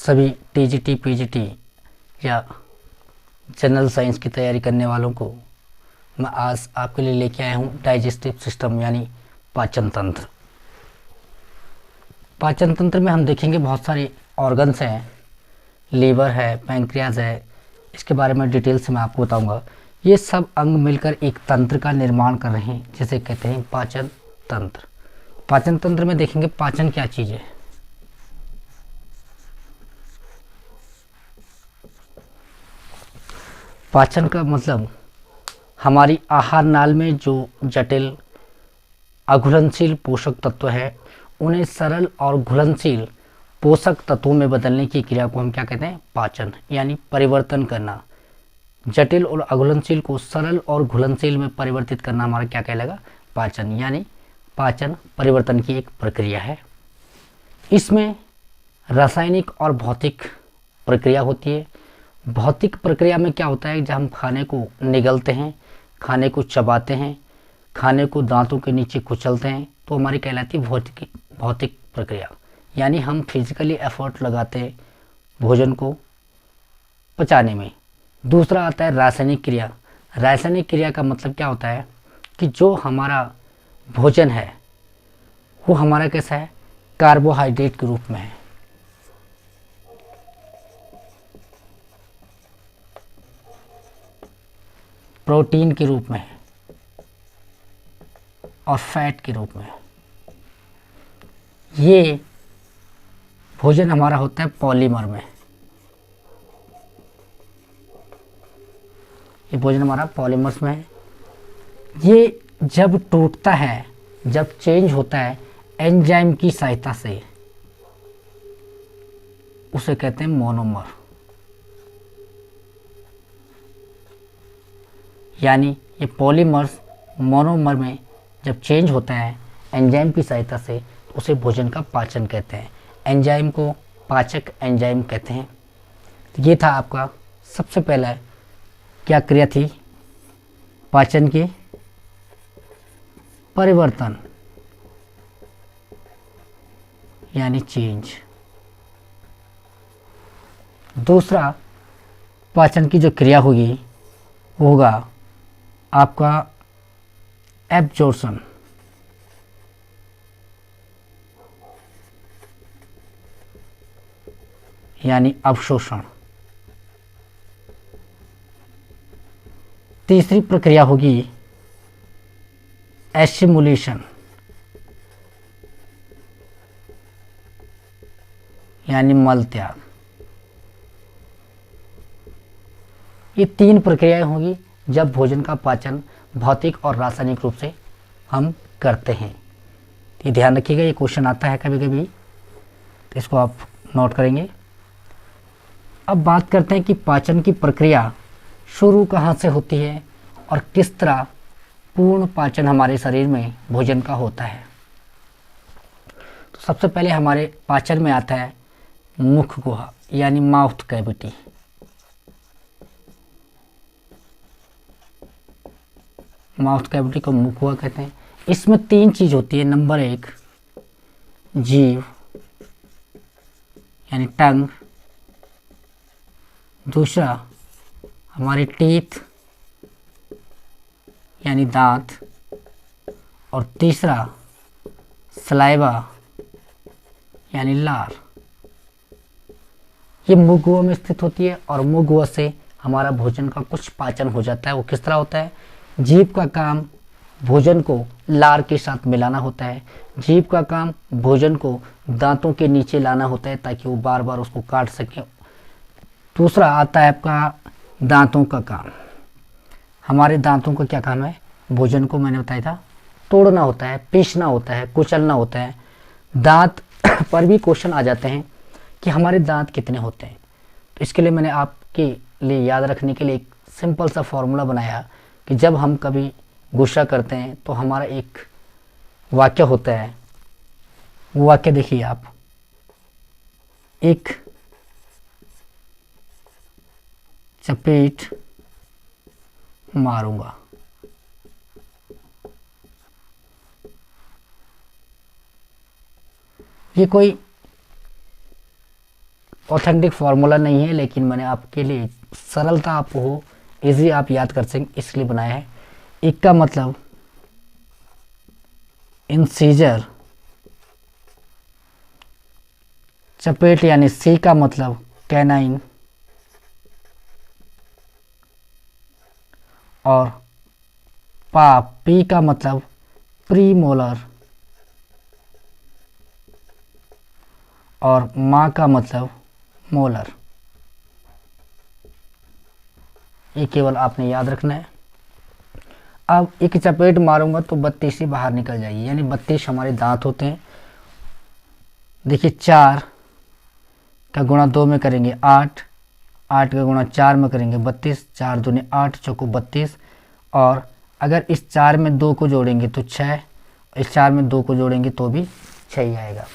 सभी TGT PGT या general science की तैयारी करने वालों को मैं आज आपके लिए लेके आया हूँ डाइजेस्टिव सिस्टम यानी पाचन तंत्र। पाचन तंत्र में हम देखेंगे बहुत सारे ऑर्गन्स हैं, लीवर है, पैंक्रियाज है, इसके बारे में डिटेल से मैं आपको बताऊंगा। ये सब अंग मिलकर एक तंत्र का निर्माण कर रहे हैं जिसे कहते हैं पाचन तंत्र। पाचन तंत्र में देखेंगे पाचन क्या चीज़ है। पाचन का मतलब हमारी आहार नाल में जो जटिल अघुलनशील पोषक तत्व है उन्हें सरल और घुलनशील पोषक तत्वों में बदलने की क्रिया को हम क्या कहते हैं? पाचन यानी परिवर्तन करना। जटिल और अघुलनशील को सरल और घुलनशील में परिवर्तित करना हमारा क्या कहलाएगा? पाचन। यानी पाचन परिवर्तन की एक प्रक्रिया है। इसमें रासायनिक और भौतिक प्रक्रिया होती है। भौतिक प्रक्रिया में क्या होता है? जब हम खाने को निगलते हैं, खाने को चबाते हैं, खाने को दांतों के नीचे कुचलते हैं तो हमारी कहलाती है भौतिक प्रक्रिया। यानी हम फिजिकली एफर्ट लगाते हैं भोजन को पचाने में। दूसरा आता है रासायनिक क्रिया। रासायनिक क्रिया का मतलब क्या होता है कि जो हमारा भोजन है वो हमारा कैसा है? कार्बोहाइड्रेट के रूप में है। प्रोटीन के रूप में है और फैट के रूप में है। ये भोजन हमारा होता है पॉलीमर में। ये भोजन हमारा पॉलीमर्स में है। ये जब टूटता है, जब चेंज होता है एंजाइम की सहायता से, उसे कहते हैं मोनोमर। यानी ये पॉलीमर्स मोनोमर में जब चेंज होता है एंजाइम की सहायता से तो उसे भोजन का पाचन कहते हैं। एंजाइम को पाचक एंजाइम कहते हैं। तो ये था आपका सबसे पहला क्या क्रिया थी? पाचन की परिवर्तन यानी चेंज। दूसरा पाचन की जो क्रिया होगी वो होगा आपका एब्जॉर्प्शन यानी अवशोषण। तीसरी प्रक्रिया होगी एसिमुलेशन यानी मल त्याग। ये तीन प्रक्रियाएं होंगी जब भोजन का पाचन भौतिक और रासायनिक रूप से हम करते हैं। ये ध्यान रखिएगा, ये क्वेश्चन आता है कभी कभी, तो इसको आप नोट करेंगे। अब बात करते हैं कि पाचन की प्रक्रिया शुरू कहाँ से होती है और किस तरह पूर्ण पाचन हमारे शरीर में भोजन का होता है। तो सबसे पहले हमारे पाचन में आता है मुख गुहा यानी माउथ कैविटी। माउथ कैविटी को मुख गुहा कहते हैं। इसमें तीन चीज होती है। नंबर एक जीभ यानी टंग, दूसरा हमारे टीथ यानी दांत, और तीसरा सलाइवा यानी लार। ये मुख गुहा में स्थित होती है और मुख गुहा से हमारा भोजन का कुछ पाचन हो जाता है। वो किस तरह होता है? जीभ का काम भोजन को लार के साथ मिलाना होता है। जीभ का काम भोजन को दांतों के नीचे लाना होता है ताकि वो बार बार उसको काट सके। दूसरा आता है आपका दांतों का काम। हमारे दांतों का क्या काम है? भोजन को मैंने बताया था तोड़ना होता है, पीसना होता है, कुचलना होता है। दांत पर भी क्वेश्चन आ जाते हैं कि हमारे दांत कितने होते हैं। तो इसके लिए मैंने आपके लिए याद रखने के लिए एक सिंपल सा फॉर्मूला बनाया कि जब हम कभी गुस्सा करते हैं तो हमारा एक वाक्य होता है। वो वाक्य देखिए आप, एक चपेट मारूंगा। ये कोई ऑथेंटिक फार्मूला नहीं है, लेकिन मैंने आपके लिए सरलता आपको हो, इजी आप याद कर सकें इसलिए बनाया है। एक का मतलब इंसीजर चपेट, यानी सी का मतलब कैनाइन, और पी का मतलब प्रीमोलर, और माँ का मतलब मोलर। ये केवल आपने याद रखना है। अब एक चपेट मारूंगा तो 32 ही बाहर निकल जाएगी, यानी 32 हमारे दांत होते हैं। देखिए 4 का गुणा 2 में करेंगे 8, 8 का गुणा 4 में करेंगे 32, 4 दूनी 8, चौको 32, और अगर इस 4 में 2 को जोड़ेंगे तो 6, इस 4 में 2 को जोड़ेंगे तो भी 6 ही आएगा।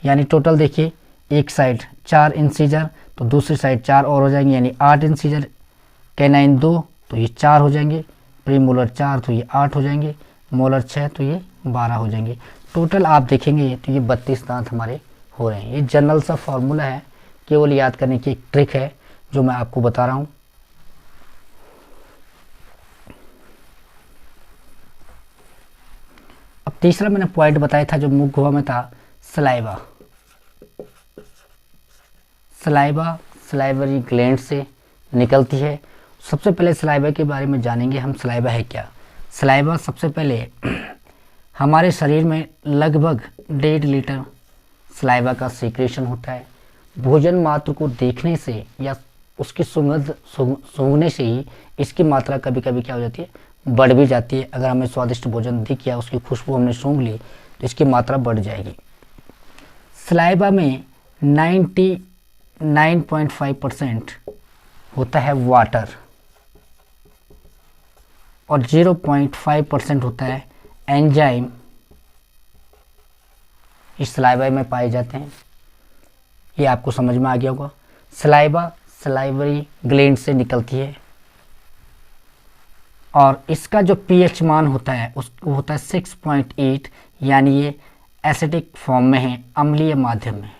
यानी टोटल देखिए, एक साइड 4 इंसीजर तो दूसरी साइड 4 और हो जाएंगे, यानी 8 इंसीजर, कैनाइन 2 तो ये 4 हो जाएंगे, प्रीमोलर 4 तो ये 8 हो जाएंगे, मोलर 6 तो ये 12 हो जाएंगे। टोटल आप देखेंगे तो ये 32 दांत हमारे हो रहे हैं। ये जनरल सा फॉर्मूला है, केवल याद करने की एक ट्रिक है जो मैं आपको बता रहा हूँ। अब तीसरा मैंने पॉइंट बताया था जो मुख गुहा में था, सलाइवा। सलाइवा सलाइवरी ग्लैंड से निकलती है। सबसे पहले सलाइवा के बारे में जानेंगे हम, सलाइवा है क्या। सलाइवा सबसे पहले हमारे शरीर में लगभग 1.5 लीटर सलाइवा का सीक्रेशन होता है। भोजन मात्र को देखने से या उसकी सुगंध सूंघने से ही इसकी मात्रा कभी कभी क्या हो जाती है, बढ़ भी जाती है। अगर हमें स्वादिष्ट भोजन दिख गया, उसकी खुशबू हमने सूंघ ली तो इसकी मात्रा बढ़ जाएगी। सलाइवा में 99.5% होता है वाटर और 0.5% होता है एंजाइम। इस सलाइवा में पाए जाते हैं। ये आपको समझ में आ गया होगा। सलाइवा सलाइवरी ग्लैंड से निकलती है और इसका जो पीएच मान होता है उसको होता है 6.8, यानी ये एसिडिक फॉर्म में है, अम्लीय माध्यम में।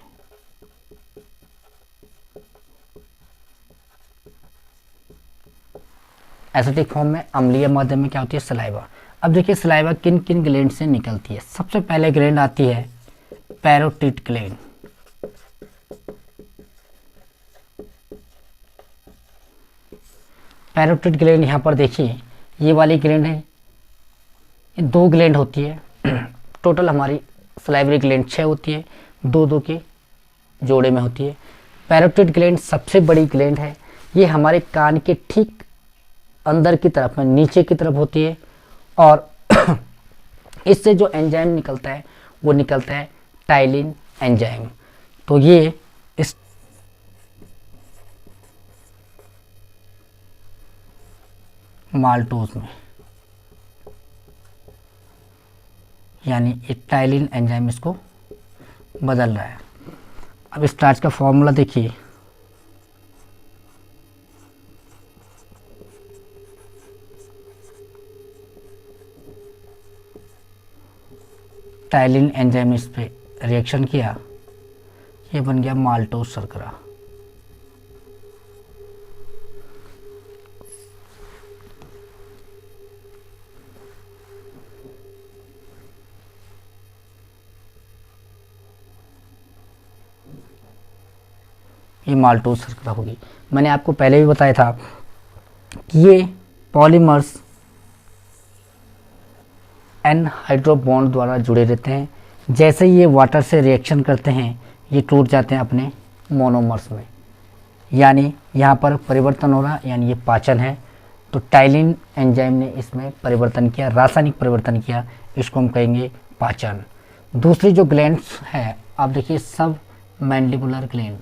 एसिडिक फॉर्म में, अम्लीय माध्यम में क्या होती है, सलाइवा। अब देखिए सलाइवा किन किन ग्लैंड से निकलती है। सबसे पहले ग्लैंड आती है पैरोटिड ग्लैंड। पैरोटिड ग्लैंड यहाँ पर देखिए, ये वाली ग्लैंड है, ये 2 ग्लैंड होती है। टोटल हमारी सलाइवरी ग्लैंड 6 होती है, 2-2 के जोड़े में होती है। पैरोटिड ग्लैंड सबसे बड़ी ग्लैंड है। ये हमारे कान के ठीक अंदर की तरफ में, नीचे की तरफ होती है, और इससे जो एंजाइम निकलता है वो निकलता है टाइलिन एंजाइम। तो ये इस माल्टोज में, यानी एक टाइलिन एंजाइम इसको बदल रहा है। अब स्टार्च का फॉर्मूला देखिए, टाइलिन एंजाइम इस पे रिएक्शन किया, ये बन गया माल्टोज शर्करा। ये माल्टोज शर्करा होगी। मैंने आपको पहले भी बताया था कि ये पॉलीमर्स एनहाइड्रो बॉन्ड द्वारा जुड़े रहते हैं। जैसे ये वाटर से रिएक्शन करते हैं ये टूट जाते हैं अपने मोनोमर्स में, यानी यहाँ पर परिवर्तन हो रहा, यानी ये पाचन है। तो टाइलिन एंजाइम ने इसमें परिवर्तन किया, रासायनिक परिवर्तन किया, इसको हम कहेंगे पाचन। दूसरी जो ग्लैंड्स है, आप देखिए सब मैंडिबुलर ग्लैंड।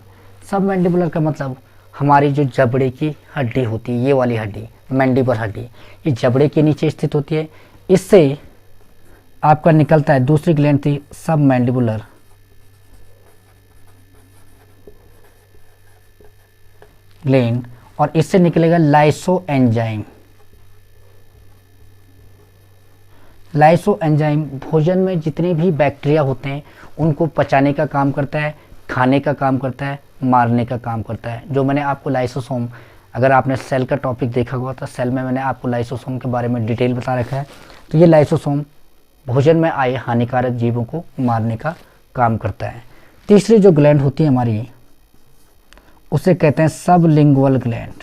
सब मैंडिबुलर का मतलब हमारी जो जबड़े की हड्डी होती है, ये वाली हड्डी मैंडिबल हड्डी, ये जबड़े के नीचे स्थित होती है। इससे आपका निकलता है, दूसरी ग्लैंड थी सब मैंडिबुलर ग्लैंड, और इससे निकलेगा लाइसो एंजाइम। लाइसो एंजाइम भोजन में जितने भी बैक्टीरिया होते हैं उनको पचाने का काम करता है। खाने का काम करता है, मारने का काम करता है। जो मैंने आपको लाइसोसोम, अगर आपने सेल का टॉपिक देखा हुआ तो सेल में मैंने आपको लाइसोसोम के बारे में डिटेल बता रखा है। तो ये लाइसोसोम भोजन में आए हानिकारक जीवों को मारने का काम करता है। तीसरी जो ग्लैंड होती है हमारी, उसे कहते हैं सबलिंगुअल ग्लैंड।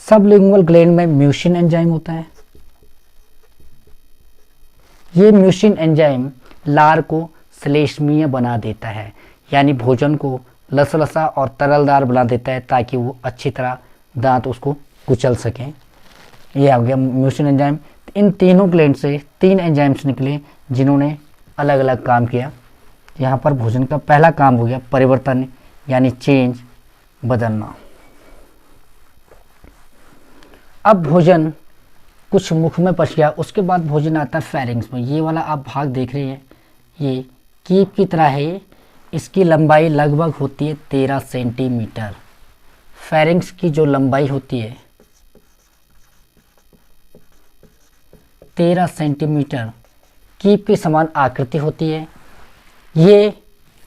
सबलिंगुअल ग्लैंड में म्यूसिन एंजाइम होता है। ये म्यूसिन एंजाइम लार को श्लेष्मीय बना देता है, यानी भोजन को लसलसा और तरलदार बना देता है ताकि वो अच्छी तरह दांत उसको कुचल सकें। ये आ गया म्यूसिन एंजाइम। इन तीनों ग्लैंड से 3 एंजाइम्स निकले जिन्होंने अलग अलग काम किया। यहाँ पर भोजन का पहला काम हो गया परिवर्तन, यानी चेंज, बदलना। अब भोजन कुछ मुख में पच गया, उसके बाद भोजन आता है फेरिंग्स में। ये वाला आप भाग देख रहे हैं, ये कीप की तरह है। इसकी लंबाई लगभग होती है 13 सेंटीमीटर। फेरिंग्स की जो लंबाई होती है 13 सेंटीमीटर, कीप के समान आकृति होती है। ये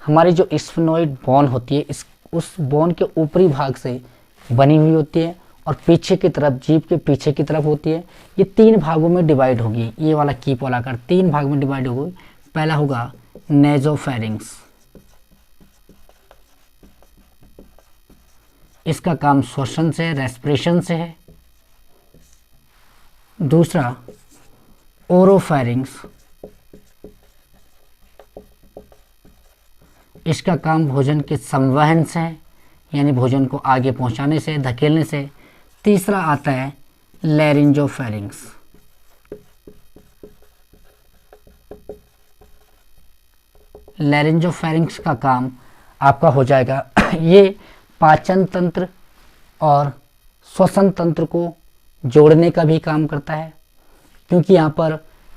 हमारी जो स्फेनोइड बोन होती है, उस बोन के ऊपरी भाग से बनी हुई होती है और पीछे की तरफ, जीभ के पीछे की तरफ होती है। ये 3 भागों में डिवाइड होगी। ये वाला कीप वाला आकार 3 भाग में डिवाइड होगी। पहला होगा नेजोफेरिंग्स, इसका काम श्वसन से, रेस्पिरेशन से है। दूसरा ओरोफेरिंग्स, इसका काम भोजन के संवहन से है, यानी भोजन को आगे पहुंचाने से, धकेलने से। तीसरा आता है लैरिंजोफेरिंग्स, लैरिंजोफेरिंग्स का काम आपका हो जाएगा ये पाचन तंत्र और श्वसन तंत्र को जोड़ने का भी काम करता है, क्योंकि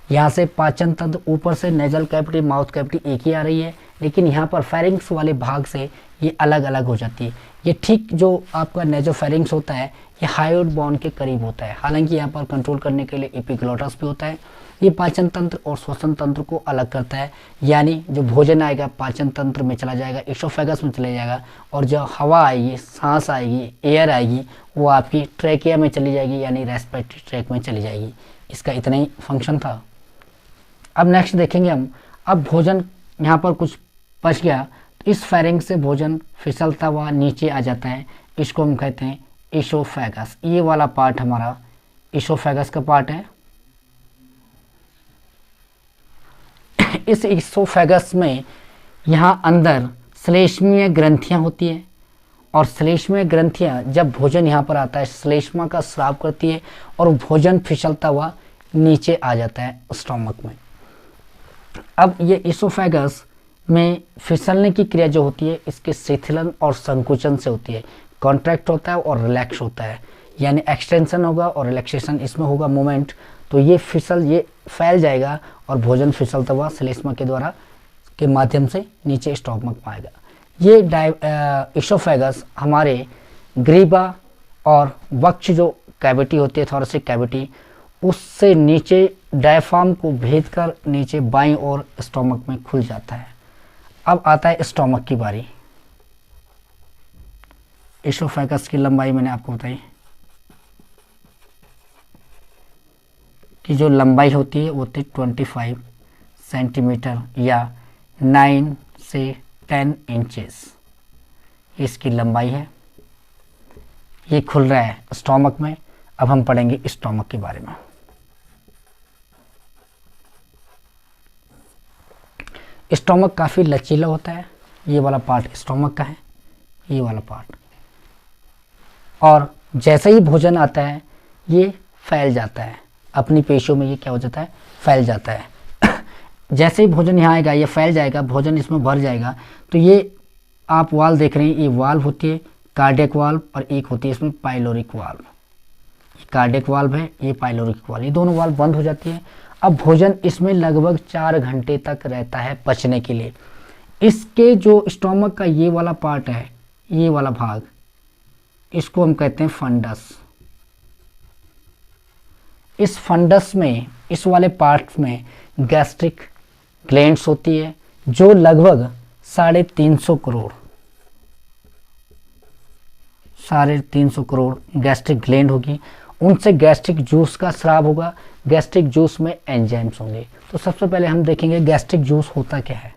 यहाँ से पाचन तंत्र, ऊपर से नेजल कैविटी, माउथ कैविटी एक ही आ रही है, लेकिन यहाँ पर फेरिंग्स वाले भाग से ये अलग अलग हो जाती है। ये ठीक जो आपका नेजोफेरिंग्स होता है ये हायोइड बोन के करीब होता है। हालांकि यहाँ पर कंट्रोल करने के लिए एपिग्लोटस भी होता है। ये पाचन तंत्र और श्वसन तंत्र को अलग करता है, यानी जो भोजन आएगा पाचन तंत्र में चला जाएगा, इसोफेगस में चला जाएगा, और जो हवा आएगी, सांस आएगी, एयर आएगी, वो आपकी ट्रेकिया में चली जाएगी, यानी रेस्पिरेटरी ट्रैक में चली जाएगी। इसका इतना ही फंक्शन था। अब नेक्स्ट देखेंगे हम, अब भोजन यहाँ पर कुछ बच गया, तो इस फेरिंग से भोजन फिसलता हुआ नीचे आ जाता है। इसको हम कहते हैं इसोफेगस। ये वाला पार्ट हमारा इसोफेगस का पार्ट है। इस इसोफेगस में यहाँ अंदर श्लेष्मीय ग्रंथियाँ होती है, और श्लेष्मीय ग्रंथियाँ जब भोजन यहाँ पर आता है श्लेष्मा का स्राव करती है और भोजन फिसलता हुआ नीचे आ जाता है स्टोमक में। अब ये इसोफेगस में फिसलने की क्रिया जो होती है इसके शिथिलन और संकुचन से होती है। कॉन्ट्रैक्ट होता है और रिलैक्स होता है, यानी एक्सटेंशन होगा और रिलैक्सेशन इसमें होगा मूवमेंट। तो ये फैल जाएगा और भोजन फिसलता हुआ श्लेष्मा के द्वारा के माध्यम से नीचे स्टोमक में आएगा। ये इसोफेगस हमारे ग्रीवा और वक्ष जो कैविटी होती है, थोरेसिक कैविटी, उससे नीचे डायफ्राम को भेद कर नीचे बाईं ओर स्टोमक में खुल जाता है। अब आता है स्टोमक की बारी। इसोफेगस की लंबाई मैंने आपको बताई कि जो लंबाई होती है वो होती है 25 सेंटीमीटर या 9 से 10 इंचेस, इसकी लंबाई है। ये खुल रहा है स्टोमक में। अब हम पढ़ेंगे स्टोमक के बारे में। स्टोमक काफ़ी लचीला होता है। ये वाला पार्ट स्टोमक का है, ये वाला पार्ट, और जैसे ही भोजन आता है ये फैल जाता है अपनी पेशियों में। ये क्या हो जाता है, फैल जाता है। जैसे ही भोजन यहाँ आएगा ये फैल जाएगा, भोजन इसमें भर जाएगा। तो ये आप वाल्व देख रहे हैं, ये वाल्व होती है कार्डियक वाल्व, और एक होती है इसमें पाइलोरिक वाल्व। कार्डियक वाल्व है, ये पाइलोरिक वाल्व, ये दोनों वाल्व बंद हो जाती है। अब भोजन इसमें लगभग 4 घंटे तक रहता है पचने के लिए। इसके जो स्टोमक का ये वाला पार्ट है, ये वाला भाग, इसको हम कहते हैं फंडस। इस फंडस में इस वाले पार्ट में गैस्ट्रिक ग्लैंड्स होती है जो लगभग 350 करोड़ गैस्ट्रिक ग्लैंड होगी। उनसे गैस्ट्रिक जूस का स्राव होगा। गैस्ट्रिक जूस में एंजाइम्स होंगे। तो सबसे पहले हम देखेंगे गैस्ट्रिक जूस होता क्या है।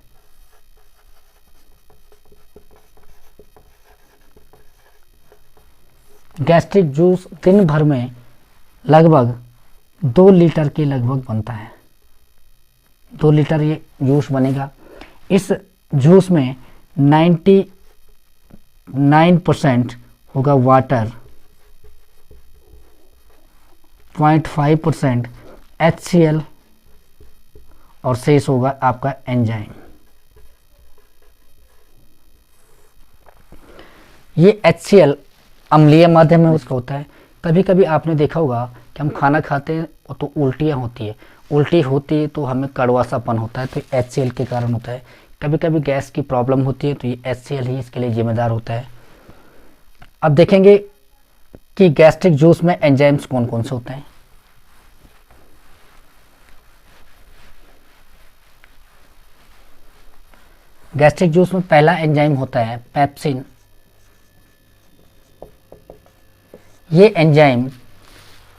गैस्ट्रिक जूस दिन भर में लगभग 2 लीटर के लगभग बनता है। 2 लीटर ये जूस बनेगा। इस जूस में 99% होगा वाटर, 0.5% HCl और शेष होगा आपका एंजाइम। ये HCl अम्लीय माध्यम में उसका होता है। कभी कभी आपने देखा होगा कि हम खाना खाते हैं तो उल्टियाँ होती है। उल्टी होती है तो हमें कड़वासापन होता है, तो HCl के कारण होता है। कभी कभी गैस की प्रॉब्लम होती है तो ये HCl ही इसके लिए जिम्मेदार होता है। अब देखेंगे कि गैस्ट्रिक जूस में एंजाइम्स कौन कौन से होते हैं। गैस्ट्रिक जूस में पहला एंजाइम होता है पेप्सिन। ये एंजाइम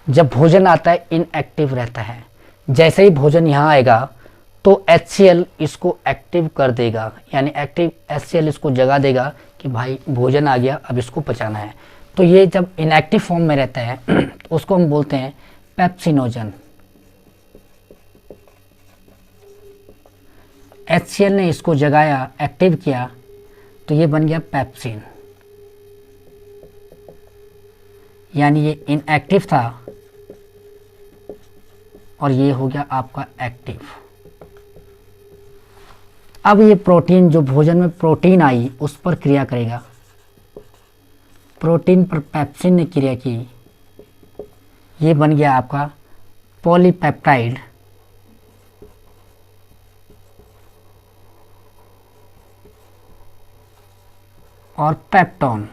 जब भोजन आता है इनएक्टिव रहता है। जैसे ही भोजन यहाँ आएगा तो HCl इसको एक्टिव कर देगा, यानी एक्टिव HCl इसको जगा देगा कि भाई भोजन आ गया, अब इसको पचाना है। तो ये जब इनएक्टिव फॉर्म में रहता है तो उसको हम बोलते हैं पेप्सिनोजन। HCl ने इसको जगाया, एक्टिव किया, तो ये बन गया पेप्सिन। यानी ये इनएक्टिव था और ये हो गया आपका एक्टिव। अब ये प्रोटीन, जो भोजन में प्रोटीन आई उस पर क्रिया करेगा। प्रोटीन पर पेप्सिन ने क्रिया की, ये बन गया आपका पॉलीपेप्टाइड। और पेप्टोन।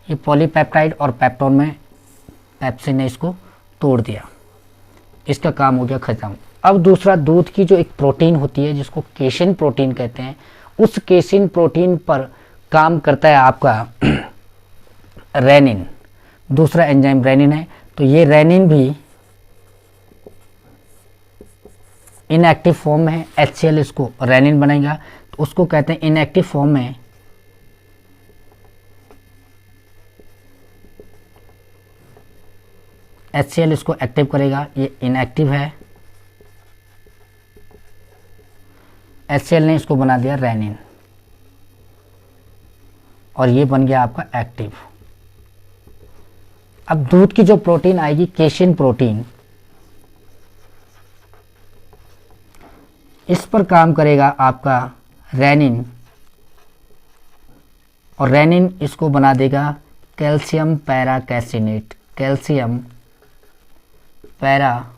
ये पॉलीपेप्टाइड और पेप्टोन में पेप्सिन ने इसको तोड़ दिया, इसका काम हो गया खत्म। अब दूसरा, दूध की जो एक प्रोटीन होती है जिसको केसिन प्रोटीन कहते हैं, उस केसिन प्रोटीन पर काम करता है आपका रेनिन। दूसरा एंजाइम रेनिन है। तो ये रेनिन भी इनएक्टिव फॉर्म में है। HCl इसको रेनिन बनाएगा, तो उसको कहते हैं इनएक्टिव फॉर्म में HCl इसको एक्टिव करेगा, ये इनएक्टिव है। HCl ने इसको बना दिया रेनिन और ये बन गया आपका एक्टिव। अब दूध की जो प्रोटीन आएगी केसिन प्रोटीन, इस पर काम करेगा आपका रेनिन और रेनिन इसको बना देगा कैल्शियम पैराकैसिनेट। कैल्शियम पैराकैसिनेट,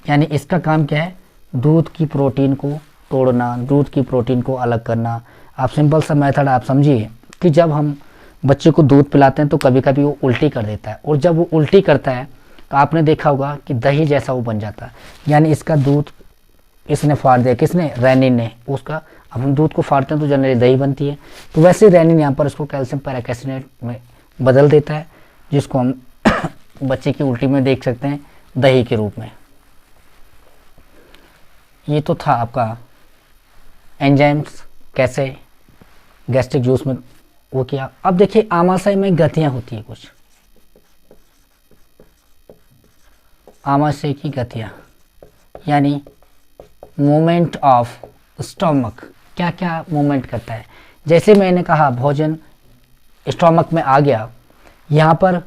यानी इसका काम क्या है, दूध की प्रोटीन को तोड़ना, दूध की प्रोटीन को अलग करना। आप सिंपल सा मेथड आप समझिए कि जब हम बच्चे को दूध पिलाते हैं तो कभी कभी वो उल्टी कर देता है, और जब वो उल्टी करता है तो आपने देखा होगा कि दही जैसा वो बन जाता है। यानी इसका दूध इसने फाड़ दिया, किसने, रेनिन ने। उसका, अब हम दूध को फाड़ते हैं तो जनरली दही बनती है, तो वैसे रेनिन यहाँ पर इसको कैल्शियम पैराकैसिनेट में बदल देता है, जिसको हम बच्चे की उल्टी में देख सकते हैं दही के रूप में। ये तो था आपका एंजाइम्स कैसे गैस्ट्रिक जूस में वो किया। अब देखिए आमाशय में गतियाँ होती है कुछ, आमाशय की गतियाँ, यानी मूवमेंट ऑफ स्टोमक। क्या क्या मूवमेंट करता है, जैसे मैंने कहा भोजन स्टोमक में आ गया, यहाँ पर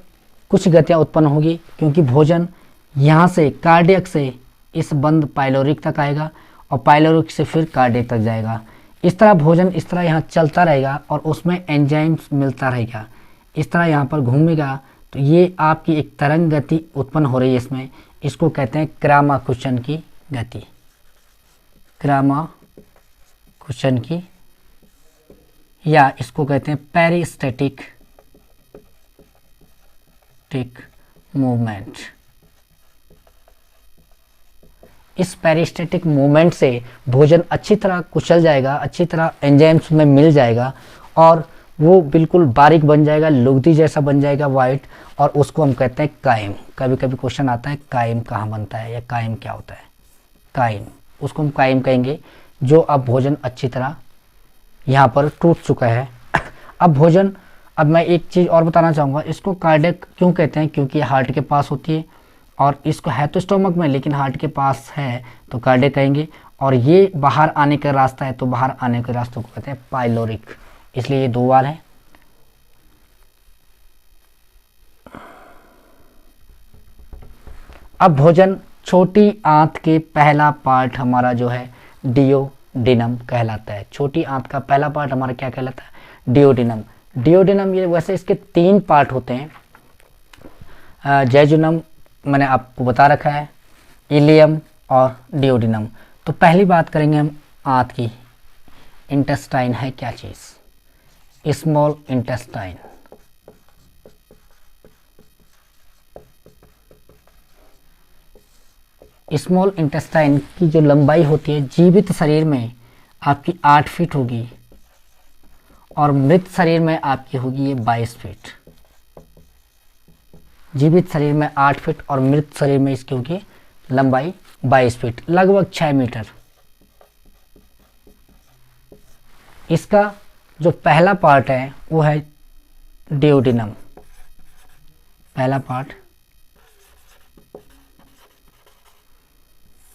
कुछ गतियाँ उत्पन्न होगी क्योंकि भोजन यहाँ से कार्डियक से इस बंद पाइलोरिक तक आएगा और पाइलोरिक से फिर कार्डियक तक जाएगा। इस तरह भोजन इस तरह यहाँ चलता रहेगा और उसमें एंजाइम्स मिलता रहेगा, इस तरह यहाँ पर घूमेगा। तो ये आपकी एक तरंग गति उत्पन्न हो रही है इसमें, इसको कहते हैं क्रामाकुचन की गति। क्रामाकुचन की, या इसको कहते हैं पेरिस्टेटिक पेरिस्टेटिक मूवमेंट। इस पेरिस्टेटिक मूवमेंट से भोजन अच्छी तरह कुचल जाएगा, अच्छी तरह एंजाइम्स में मिल जाएगा और वो बिल्कुल बारीक बन जाएगा, लुगदी जैसा बन जाएगा वाइट, और उसको हम कहते हैं काइम। कभी कभी क्वेश्चन आता है काइम कहाँ बनता है या काइम क्या होता है। काइम, उसको हम काइम कहेंगे, जो अब भोजन अच्छी तरह यहाँ पर टूट चुका है। अब भोजन, अब मैं एक चीज़ और बताना चाहूँगा, इसको कार्डियक क्यों कहते हैं, क्योंकि हार्ट के पास होती है और इसको है तो स्टोमक में लेकिन हार्ट के पास है तो कार्डियक कहेंगे, और ये बाहर आने का रास्ता है तो बाहर आने के रास्तों को कहते हैं पाइलोरिक, इसलिए ये दो बार है। अब भोजन, छोटी आंत के पहला पार्ट हमारा जो है डियोडिनम कहलाता है। छोटी आंत का पहला पार्ट हमारा क्या कहलाता है, डियोडिनम। डियोडिनम, ये वैसे इसके 3 पार्ट होते हैं, जैजुनम मैंने आपको बता रखा है, इलियम और डियोडिनम। तो पहली बात करेंगे हम आंत की। इंटेस्टाइन है क्या चीज़, स्मॉल इंटेस्टाइन। स्मॉल इंटेस्टाइन की जो लंबाई होती है जीवित शरीर में आपकी 8 फीट होगी और मृत शरीर में आपकी होगी ये 22 फीट। जीवित शरीर में 8 फीट और मृत शरीर में इसकी होगी लंबाई 22 फीट, लगभग 6 मीटर। इसका जो पहला पार्ट है वो है डियोडिनम। पहला पार्ट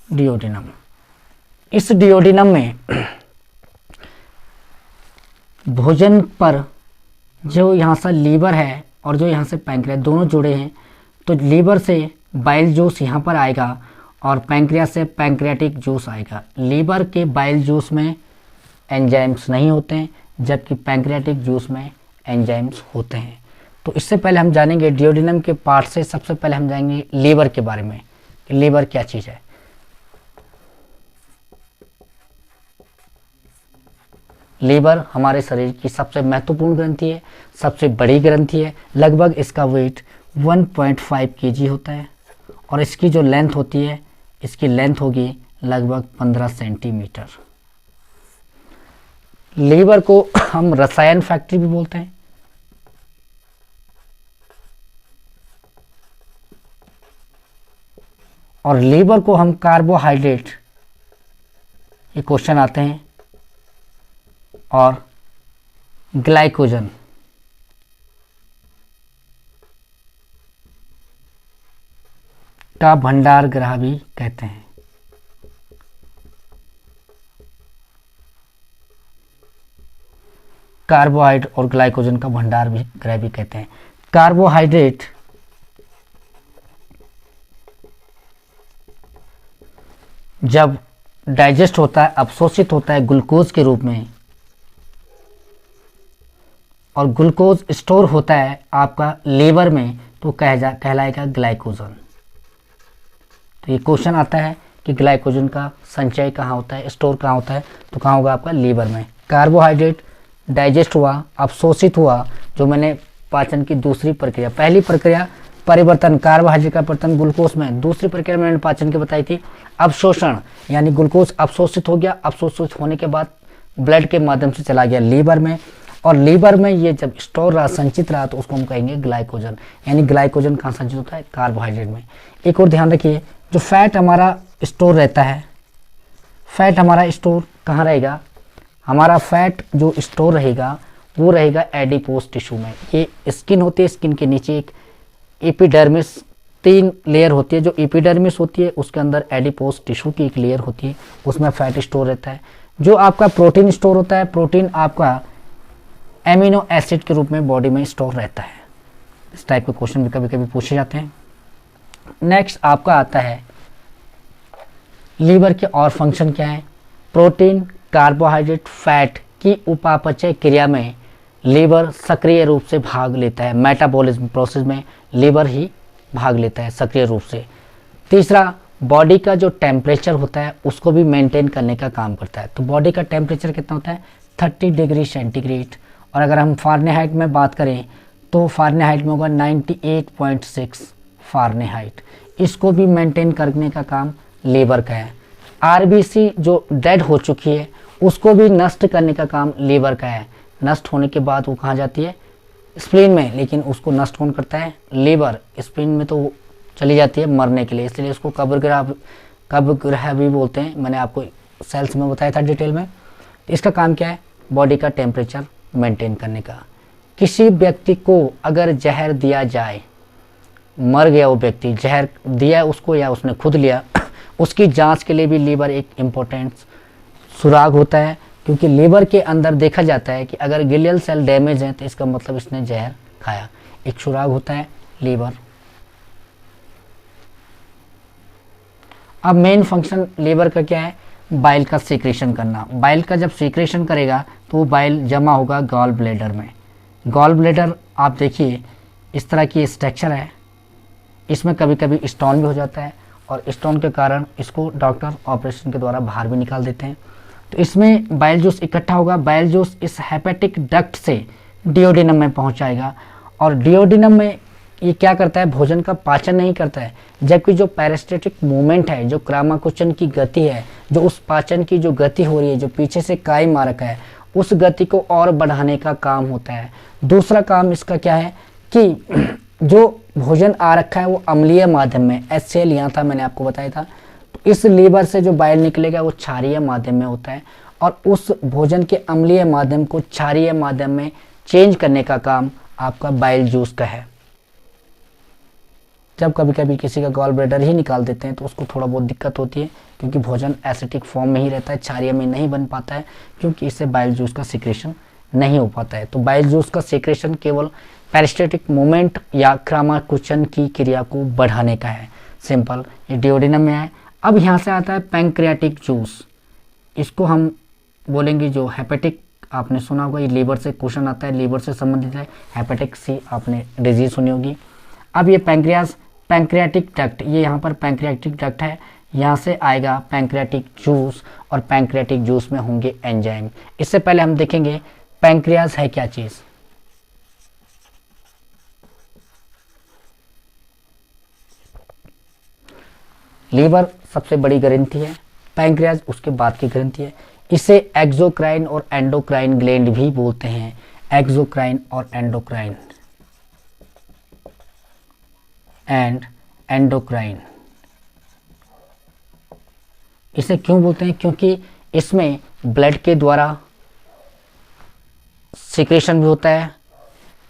डियोडिनम। इस डियोडिनम में भोजन पर जो यहाँ से लीवर है और जो यहाँ से पैंक्रियास दोनों जुड़े हैं, तो लीवर से बाइल जूस यहाँ पर आएगा और पैंक्रियास से पैंक्रियाटिक जूस आएगा। लीवर के बाइल जूस में एंजाइम्स नहीं होते हैं, जबकि पैंक्रियाटिक जूस में एंजाइम्स होते हैं। तो इससे पहले हम जानेंगे डियोडिनम के पार्ट से, सबसे पहले हम जाएंगे लीवर के बारे में कि लीवर क्या चीज़ है। लीवर हमारे शरीर की सबसे महत्वपूर्ण ग्रंथि है, सबसे बड़ी ग्रंथि है। लगभग इसका वेट 1.5 kg होता है और इसकी जो लेंथ होती है, इसकी लेंथ होगी लगभग 15 सेंटीमीटर। लीवर को हम रसायन फैक्ट्री भी बोलते हैं। और लीवर को हम कार्बोहाइड्रेट, ये क्वेश्चन आते हैं, और ग्लाइकोजन का भंडार गृह भी कहते हैं। कार्बोहाइड्रेट और ग्लाइकोजन का भंडार भी गृह भी कहते हैं। कार्बोहाइड्रेट जब डाइजेस्ट होता है, अवशोषित होता है ग्लूकोज के रूप में, और ग्लूकोज स्टोर होता है आपका लीवर में, तो कहलाएगा ग्लाइकोजन। तो ये क्वेश्चन आता है कि ग्लाइकोजन का संचय कहाँ होता है, स्टोर कहाँ होता है, तो कहाँ होगा आपका लीवर में। कार्बोहाइड्रेट डाइजेस्ट हुआ, अवशोषित हुआ, जो मैंने पाचन की दूसरी प्रक्रिया, पहली प्रक्रिया परिवर्तन, कार्बोहाइड्रेट का परिवर्तन ग्लूकोज में, दूसरी प्रक्रिया मैंने पाचन की बताई थी अवशोषण, यानी ग्लूकोज अवशोषित हो गया, अवशोषित होने के बाद ब्लड के माध्यम से चला गया लीवर में, और लीवर में ये जब स्टोर रहा, संचित रहा, तो उसको हम कहेंगे ग्लाइकोजन। यानी ग्लाइकोजन कहाँ संचित होता है, कार्बोहाइड्रेट में। एक और ध्यान रखिए, जो फैट हमारा स्टोर रहता है, फैट हमारा स्टोर कहाँ रहेगा, हमारा फैट जो स्टोर रहेगा वो रहेगा एडिपोज टिश्यू में। ये स्किन होती है, स्किन के नीचे एक एपिडर्मिस, 3 लेयर होती है। जो एपिडर्मिस होती है उसके अंदर एडिपोज टिश्यू की एक लेयर होती है, उसमें फैट स्टोर रहता है। जो आपका प्रोटीन स्टोर होता है, प्रोटीन आपका एमिनो एसिड के रूप में बॉडी में स्टोर रहता है। इस टाइप के क्वेश्चन भी कभी कभी पूछे जाते हैं। नेक्स्ट आपका आता है लीवर के और फंक्शन क्या है। प्रोटीन, कार्बोहाइड्रेट, फैट की उपापचय क्रिया में लीवर सक्रिय रूप से भाग लेता है। मेटाबॉलिज्म प्रोसेस में लीवर ही भाग लेता है सक्रिय रूप से। तीसरा, बॉडी का जो टेम्परेचर होता है उसको भी मेंटेन करने का काम करता है। तो बॉडी का टेम्परेचर कितना होता है, 30 डिग्री सेंटीग्रेड। और अगर हम फ़ारेनहाइट में बात करें तो फ़ारेनहाइट में होगा 98.6 फ़ारेनहाइट। इसको भी मेंटेन करने का काम लीवर का है। आरबीसी जो डेड हो चुकी है उसको भी नष्ट करने का काम लीवर का है। नष्ट होने के बाद वो कहाँ जाती है? स्प्लीन में, लेकिन उसको नष्ट कौन करता है? लीवर। स्प्लीन में तो चली जाती है मरने के लिए, इसलिए उसको कब्रगृह भी बोलते हैं। मैंने आपको सेल्स में बताया था डिटेल में। इसका काम क्या है? बॉडी का टेम्परेचर मेंटेन करने का। किसी व्यक्ति को अगर जहर दिया जाए, मर गया वो व्यक्ति, जहर दिया उसको या उसने खुद लिया, उसकी जांच के लिए भी लीवर एक इम्पोर्टेंट सुराग होता है, क्योंकि लीवर के अंदर देखा जाता है कि अगर गिलियल सेल डैमेज है तो इसका मतलब इसने जहर खाया। एक सुराग होता है लीवर। अब मेन फंक्शन लीवर का क्या है? बाइल का सीक्रेशन करना। बाइल का जब सीक्रेशन करेगा तो वो बाइल जमा होगा गॉल ब्लैडर में। गॉल ब्लैडर आप देखिए इस तरह की स्ट्रक्चर है। इसमें कभी कभी स्टोन भी हो जाता है और स्टोन के कारण इसको डॉक्टर ऑपरेशन के द्वारा बाहर भी निकाल देते हैं। तो इसमें बाइल जूस इकट्ठा होगा। बाइल जूस इस हेपेटिक डक्ट से डिओडिनम में पहुंचाएगा और डिओडिनम में ये क्या करता है? भोजन का पाचन नहीं करता है, जबकि जो पैरास्टेटिक मूवमेंट है, जो क्रामाकुचन की गति है, जो उस पाचन की जो गति हो रही है, जो पीछे से काई मारक है, उस गति को और बढ़ाने का काम होता है। दूसरा काम इसका क्या है कि जो भोजन आ रखा है वो अम्लीय माध्यम में, HCl यहाँ था, मैंने आपको बताया था। तो इस लीवर से जो बाइल निकलेगा वो क्षारीय माध्यम में होता है और उस भोजन के अम्लीय माध्यम को क्षारीय माध्यम में चेंज करने का काम आपका बाइल जूस का है। जब कभी कभी किसी का गॉल ब्लैडर ही निकाल देते हैं तो उसको थोड़ा बहुत दिक्कत होती है, क्योंकि भोजन एसिटिक फॉर्म में ही रहता है, क्षारीय में नहीं बन पाता है, क्योंकि इससे बाइल जूस का सिक्रेशन नहीं हो पाता है। तो बाइल जूस का सिक्रेशन केवल पैरास्टेटिक मूवमेंट या क्रामाकुचन की क्रिया को बढ़ाने का है। सिंपल, ये डिओडिनम में है। अब यहाँ से आता है पैंक्रियाटिक जूस। इसको हम बोलेंगे जो हेपेटिक, आपने सुना होगा, ये लीवर से क्वेश्चन आता है, लीवर से संबंधित है। हेपेटिक सी आपने डिजीज सुनी होगी। अब ये पैंक्रियाटिक डक्ट, ये यहाँ पर पैंक्रियाटिक डक्ट है, यहाँ से आएगा पैंक्रियाटिक जूस और पैंक्रियाटिक जूस में होंगे एंजाइम। इससे पहले हम देखेंगे पैंक्रियाज है क्या चीज़। लीवर सबसे बड़ी ग्रंथि है, पैंक्रियाज उसके बाद की ग्रंथि है। इसे एक्सोक्राइन और एंडोक्राइन ग्लैंड भी बोलते हैं। एक्सोक्राइन और एंडोक्राइन एंड एंडोक्राइन। इसे क्यों बोलते हैं? क्योंकि इसमें ब्लड के द्वारा सिक्रेशन भी होता है।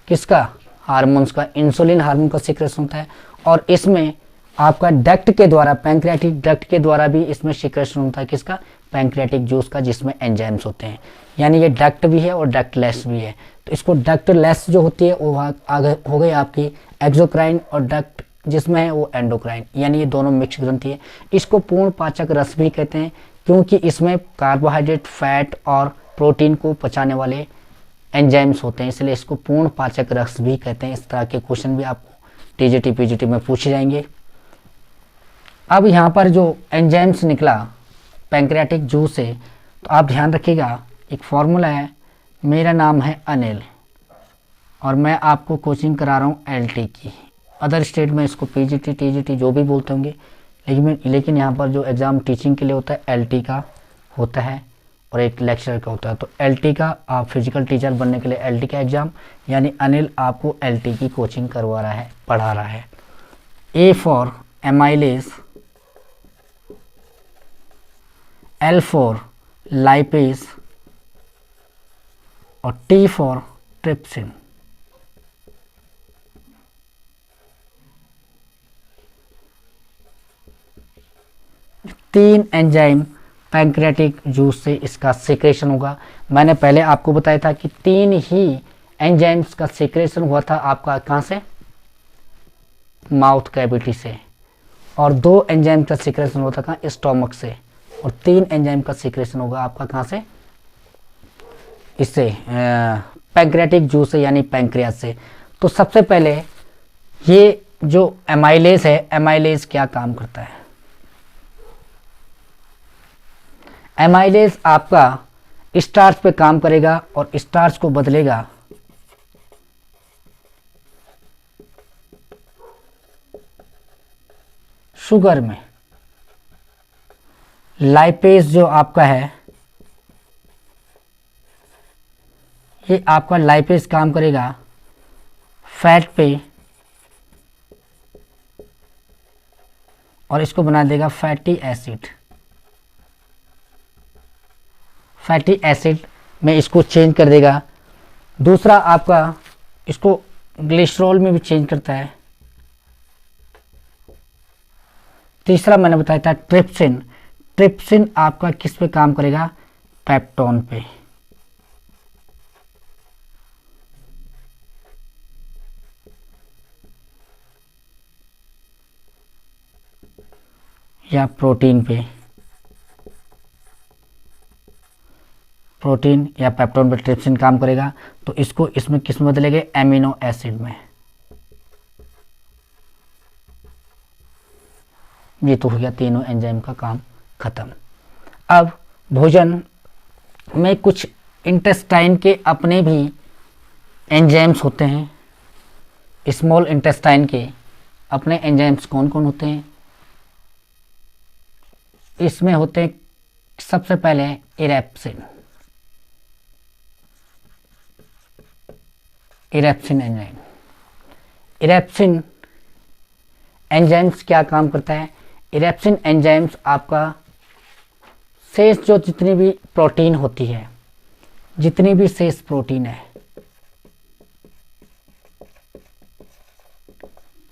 किसका? हार्मोन्स का, इंसुलिन हार्मोन का सिक्रेशन होता है। और इसमें आपका डक्ट के द्वारा, पैंक्रियाटिक डक्ट के द्वारा भी इसमें सिक्रेशन होता है। किसका? पैंक्रियाटिक जूस का, जिसमें एंजाइम्स होते हैं। यानी ये डक्ट भी है और डक्टलेस भी है। तो इसको डक्टलेस जो होती है वो आगे हो गई आपकी एक्सोक्राइन, और डक्ट जिसमें है वो एंडोक्राइन, यानी ये दोनों मिक्स ग्रंथि है। इसको पूर्ण पाचक रस भी कहते हैं, क्योंकि इसमें कार्बोहाइड्रेट, फैट और प्रोटीन को पचाने वाले एंजाइम्स होते हैं, इसलिए इसको पूर्ण पाचक रस भी कहते हैं। इस तरह के क्वेश्चन भी आपको टीजीटी पीजीटी में पूछे जाएंगे। अब यहाँ पर जो एंजाइम्स निकला पैंक्रियाटिक जूस से, तो आप ध्यान रखिएगा, एक फॉर्मूला है। मेरा नाम है अनिल और मैं आपको कोचिंग करा रहा हूँ एलटी की। अदर स्टेट में इसको पीजीटी टीजीटी जो भी बोलते होंगे, लेकिन यहाँ पर जो एग्ज़ाम टीचिंग के लिए होता है एलटी का होता है और एक लेक्चर का होता है। तो एलटी का, आप फिजिकल टीचर बनने के लिए एलटी का एग्ज़ाम, यानी अनिल आपको एलटी की कोचिंग करवा रहा है, पढ़ा रहा है। A for amylase, L for lipase और टी फॉर ट्रिप्सिन। तीन एंजाइम पैंक्रियाटिक जूस से इसका सिक्रेशन होगा। मैंने पहले आपको बताया था कि तीन ही एंजाइम्स का सिक्रेशन हुआ था आपका कहाँ से? माउथ कैविटी से। और दो एंजाइम का सिक्रेशन होता था स्टोमक से, और तीन एंजाइम का सिक्रेशन होगा आपका कहाँ से? इससे पैंक्रियाटिक जूस से, यानी पैंक्रियाज से। तो सबसे पहले ये जो एमाइलेज है, एमाइलेज क्या काम करता है? एमाइलेज आपका स्टार्च पे काम करेगा और स्टार्च को बदलेगा शुगर में लाइपेज जो आपका है, ये आपका लाइपेज काम करेगा फैट पे और इसको बना देगा फैटी एसिड। फैटी एसिड में इसको चेंज कर देगा। दूसरा आपका इसको ग्लिसरॉल में भी चेंज करता है। तीसरा मैंने बताया था ट्रिप्सिन। ट्रिप्सिन आपका किस पे काम करेगा? पेप्टोन पे। या प्रोटीन पे, प्रोटीन या पेप्टोन पे ट्रिप्सिन काम करेगा। तो इसको इसमें किस में बदलेंगे? एमिनो एसिड में। ये तो हो गया तीनों एंजाइम का काम खत्म। अब भोजन में कुछ इंटेस्टाइन के अपने भी एंजाइम्स होते हैं। स्मॉल इंटेस्टाइन के अपने एंजाइम्स कौन कौन होते हैं? इसमें होते हैं सबसे पहले erepsin. Erepsin enzyme. Erepsin enzymes क्या काम करता है? इरेप्सिन एंजाइम्स आपका शेष जो जितनी भी प्रोटीन होती है, जितनी भी शेष प्रोटीन है,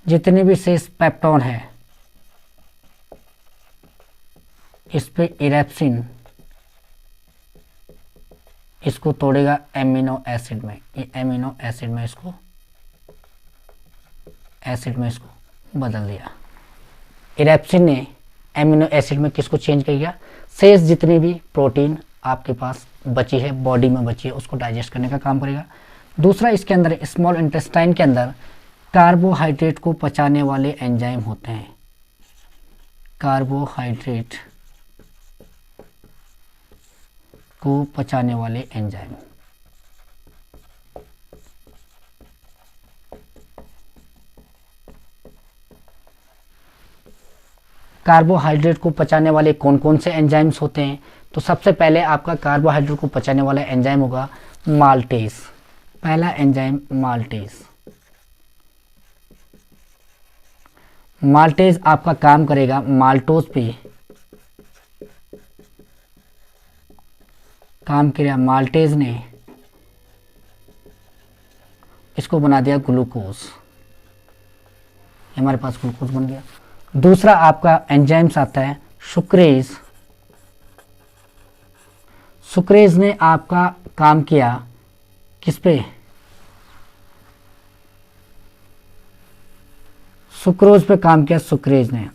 जितनी भी शेष पेप्टोन है, इस पे इरेप्सिन इसको तोड़ेगा एमिनो एसिड में। ये एमिनो एसिड में इसको बदल दिया। इरेप्सिन ने एमिनो एसिड में किसको चेंज कर दिया? शेष जितनी भी प्रोटीन आपके पास बची है, बॉडी में बची है, उसको डाइजेस्ट करने का काम करेगा। दूसरा इसके अंदर स्मॉल इंटेस्टाइन के अंदर कार्बोहाइड्रेट को पचाने वाले एंजाइम होते हैं। कार्बोहाइड्रेट को पचाने वाले एंजाइम। कार्बोहाइड्रेट को पचाने वाले कौन कौन से एंजाइम्स होते हैं? तो सबसे पहले आपका कार्बोहाइड्रेट को पचाने वाला एंजाइम होगा माल्टेज। पहला एंजाइम माल्टेज। माल्टेज आपका काम करेगा माल्टोज पे, काम किया। माल्टेज ने इसको बना दिया ग्लूकोज। हमारे पास ग्लूकोज बन गया। दूसरा आपका एंजाइम्स आता है सुक्रेज। सुक्रेज ने आपका काम किया किस पे? सुक्रोज पे काम किया सुक्रेज ने।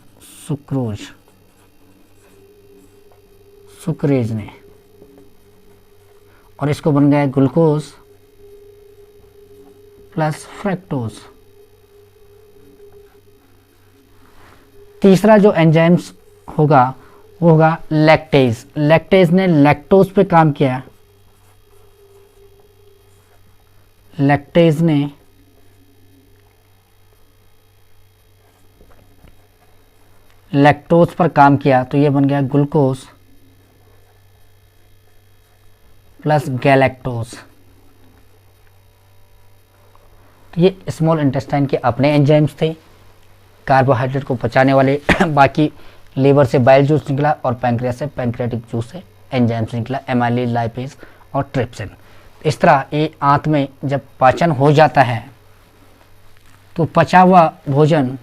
सुक्रेज ने, और इसको बन गया ग्लूकोज प्लस फ्रक्टोज। तीसरा जो एंजाइम्स होगा वो होगा लैक्टेज। लैक्टेज ने लैक्टोज पे काम किया। लैक्टेज ने लैक्टोज पर काम किया, तो ये बन गया ग्लूकोज प्लस गैलेक्टोज। तो ये स्मॉल इंटेस्टाइन के अपने एंजाइम्स थे, कार्बोहाइड्रेट को पचाने वाले। बाकी लीवर से बाइल जूस निकला और पैंक्रियास से पैंक्रियाटिक जूस से एंजाइम्स निकला, एमाइलेज, लाइपेज और ट्रिप्सिन। इस तरह ये आंत में जब पाचन हो जाता है तो पचा हुआ भोजन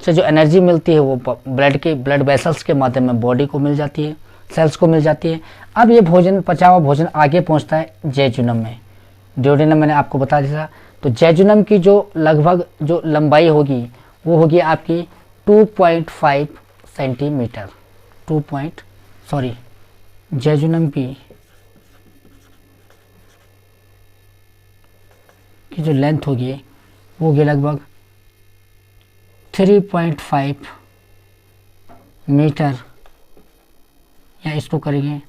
से जो एनर्जी मिलती है वो ब्लड वेसल्स के माध्यम में बॉडी को मिल जाती है, सेल्स को मिल जाती है। अब ये भोजन, पचा हुआ भोजन आगे पहुंचता है जेजुनम में। ड्यूडेनम मैंने आपको बता दिया। तो जेजुनम की जो लगभग जो लंबाई होगी वो होगी आपकी 2.5 सेंटीमीटर। जेजुनम की जो लेंथ होगी वो होगी लगभग 3.5 मीटर, या इसको करेंगे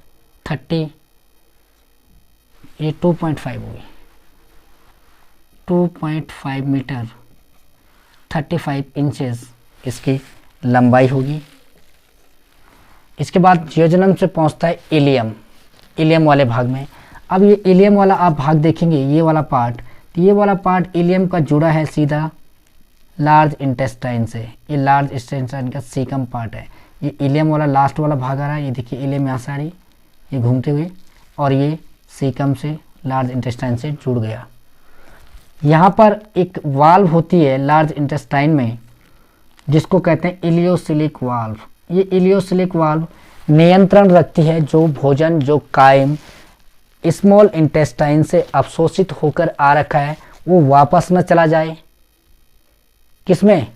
30, ये 2.5 होगी, 2.5 मीटर 35 इंचेस इसकी लंबाई होगी। इसके बाद जियोजेनम से पहुंचता है इलियम, इलियम वाले भाग में। अब ये इलियम वाला आप भाग देखेंगे, ये वाला पार्ट, तो ये वाला पार्ट इलियम का जुड़ा है सीधा लार्ज इंटेस्टाइन से। ये लार्ज इंटेस्टाइन का सीकम पार्ट है। ये इलियम वाला लास्ट वाला भाग आ रहा है, ये देखिए इलियम यहाँ से आ रही, ये घूमते हुए, और ये सीकम से लार्ज इंटेस्टाइन से जुड़ गया। यहाँ पर एक वाल्व होती है लार्ज इंटेस्टाइन में जिसको कहते हैं इलियोसिलिक वाल्व। ये इलियोसिलिक वाल्व नियंत्रण रखती है जो भोजन जो कायम स्मॉल इंटेस्टाइन से अवशोषित होकर आ रखा है वो वापस न चला जाए। किसमें?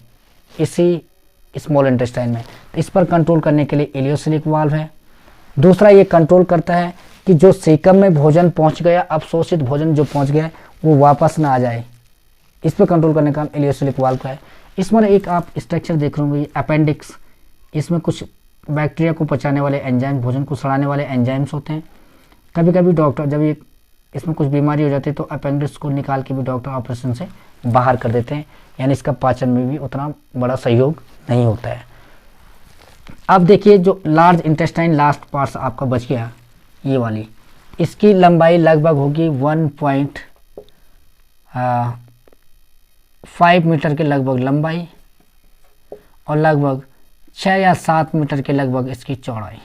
इसी स्मॉल इंटेस्टाइन में। तो इस पर कंट्रोल करने के लिए इलियोसिलिक वाल्व है। दूसरा ये कंट्रोल करता है कि जो सीकम में भोजन पहुंच गया, अवशोषित भोजन जो पहुंच गया वो वापस ना आ जाए। इस पर कंट्रोल करने का काम इलियोसिलिक वाल्व का है। इसमें एक आप स्ट्रक्चर देख रहे होंगे, अपेंडिक्स। इसमें कुछ बैक्टीरिया को पचाने वाले एंजाइम, भोजन को सड़ाने वाले एंजाइम्स होते हैं। कभी कभी डॉक्टर जब ये इसमें कुछ बीमारी हो जाती है तो अपेंडिक्स को निकाल के भी डॉक्टर ऑपरेशन से बाहर कर देते हैं, यानी इसका पाचन में भी उतना बड़ा सहयोग नहीं होता है। अब देखिए जो लार्ज इंटेस्टाइन लास्ट पार्ट आपका बच गया, ये वाली, इसकी लंबाई लगभग होगी 1.5 मीटर के लगभग लंबाई और लगभग 6 या 7 मीटर के लगभग इसकी चौड़ाई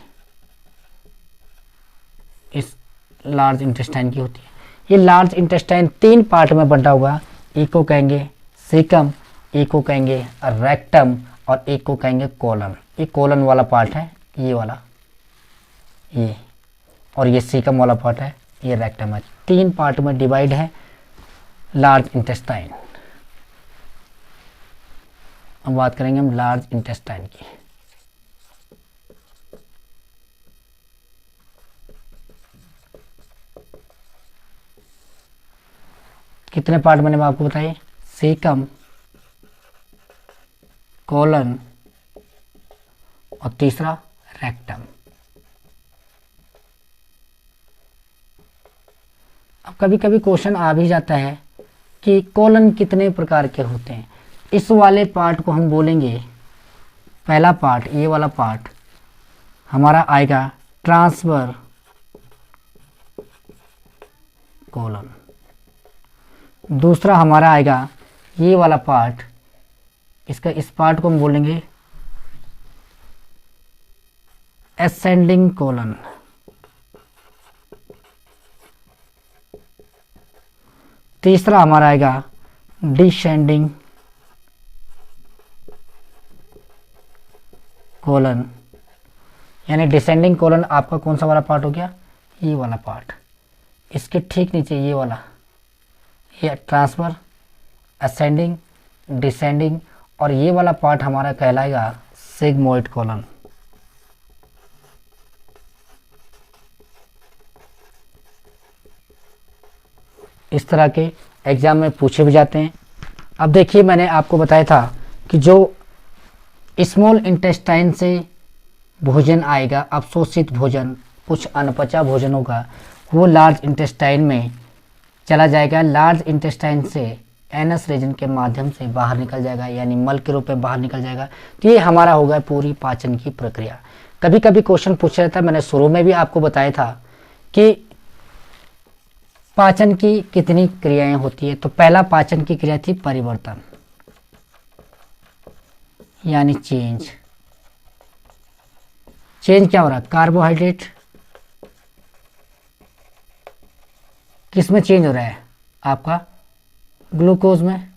इस लार्ज इंटेस्टाइन की होती है। ये लार्ज इंटेस्टाइन 3 पार्ट में बंटा हुआ, एक को कहेंगे सीकम, एक को कहेंगे रेक्टम और एक को कहेंगे कोलन। ये कोलन वाला पार्ट है, ये वाला, ये, और ये सीकम वाला पार्ट है, ये रेक्टम है। 3 पार्ट में डिवाइड है लार्ज इंटेस्टाइन। अब बात करेंगे हम लार्ज इंटेस्टाइन की। कितने पार्ट मैंने आपको बताए? सीकम, कोलन और तीसरा रेक्टम। अब कभी कभी क्वेश्चन आ भी जाता है कि कोलन कितने प्रकार के होते हैं। इस वाले पार्ट को हम बोलेंगे, पहला पार्ट, ये वाला पार्ट हमारा आएगा ट्रांसवर कोलन। दूसरा हमारा आएगा ये वाला पार्ट, इसका इस पार्ट को हम बोलेंगे एसेंडिंग कोलन। तीसरा हमारा आएगा डिसेंडिंग कोलन। यानी डिसेंडिंग कोलन आपका कौन सा वाला पार्ट हो गया? ये वाला पार्ट। इसके ठीक नीचे ये वाला, ये ट्रांसफर, असेंडिंग, डिसेंडिंग, और ये वाला पार्ट हमारा कहलाएगा सिग्मोइड कोलन। इस तरह के एग्जाम में पूछे भी जाते हैं। अब देखिए मैंने आपको बताया था कि जो स्मॉल इंटेस्टाइन से भोजन आएगा, अवशोषित भोजन, कुछ अनपचा भोजन होगा, वो लार्ज इंटेस्टाइन में चला जाएगा। लार्ज इंटेस्टाइन से एनस रीजन के माध्यम से बाहर निकल जाएगा, यानी मल के रूप में बाहर निकल जाएगा। तो ये हमारा होगा पूरी पाचन की प्रक्रिया। कभी कभी क्वेश्चन पूछ रहा था, मैंने शुरू में भी आपको बताया था कि पाचन की कितनी क्रियाएं होती है। तो पहला पाचन की क्रिया थी परिवर्तन, यानी चेंज। चेंज क्या हो रहा है? कार्बोहाइड्रेट किस में चेंज हो रहा है? आपका ग्लूकोज में।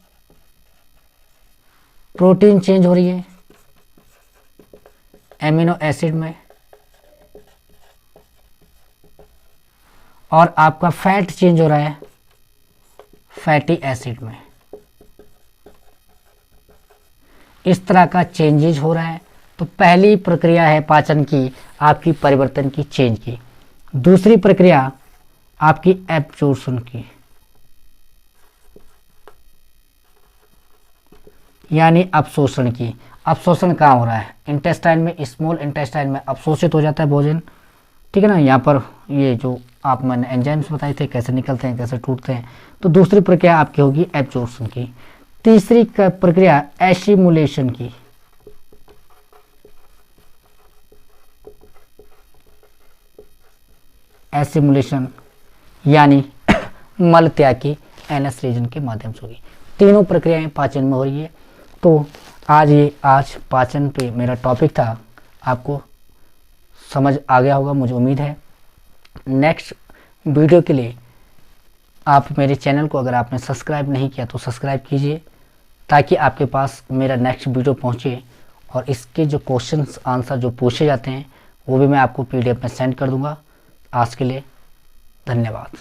प्रोटीन चेंज हो रही है एमिनो एसिड में, और आपका फैट चेंज हो रहा है फैटी एसिड में। इस तरह का चेंजेज हो रहा है। तो पहली प्रक्रिया है पाचन की आपकी परिवर्तन की, चेंज की। दूसरी प्रक्रिया आपकी एब्जॉर्प्शन की, यानी अवशोषण की। अवशोषण कहाँ हो रहा है? इंटेस्टाइन में, स्मॉल इंटेस्टाइन में अवशोषित हो जाता है भोजन, ठीक है ना। यहाँ पर ये जो आप मैंने एंजाइम्स बताए थे कैसे निकलते हैं, कैसे टूटते हैं। तो दूसरी प्रक्रिया आपकी होगी एब्जॉर्प्शन की। तीसरी प्रक्रिया एसिमुलेशन की। एसिमुलेशन यानी मल त्याग की एनएस रीजन के माध्यम से होगी। तीनों प्रक्रियाएं पाचन में हो रही है। तो आज पाचन पे मेरा टॉपिक था, आपको समझ आ गया होगा मुझे उम्मीद है। नेक्स्ट वीडियो के लिए आप मेरे चैनल को अगर आपने सब्सक्राइब नहीं किया तो सब्सक्राइब कीजिए, ताकि आपके पास मेरा नेक्स्ट वीडियो पहुंचे और इसके जो क्वेश्चंस आंसर जो पूछे जाते हैं वो भी मैं आपको पीडीएफ में सेंड कर दूंगा। आज के लिए धन्यवाद।